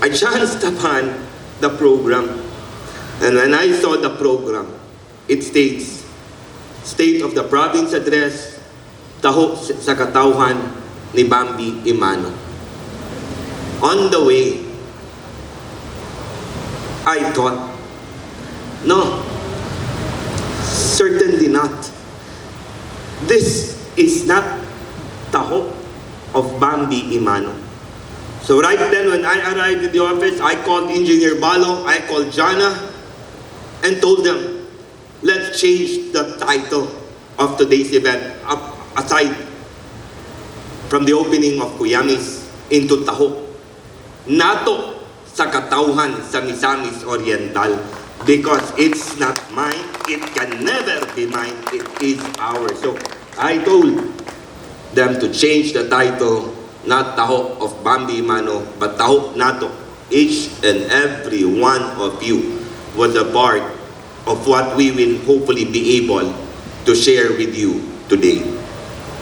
I chanced upon the program. And when I saw the program, it states, State of the Province Address, taho sa katauhan ni Bambi Imano. On the way, I thought, no, certainly not. This is not taho of Bambi Imano. So right then when I arrived at the office, I called Engineer Balo, I called Jana, and told them, let's change the title of today's event, aside from the opening of Cuyamis, into Taho. Nato sa katauhan sa Misamis Oriental, because it's not mine, it can never be mine, it is ours. So I told them to change the title, not Taho of Bambi Imano, but Taho Nato. Each and every one of you was a part of what we will hopefully be able to share with you today.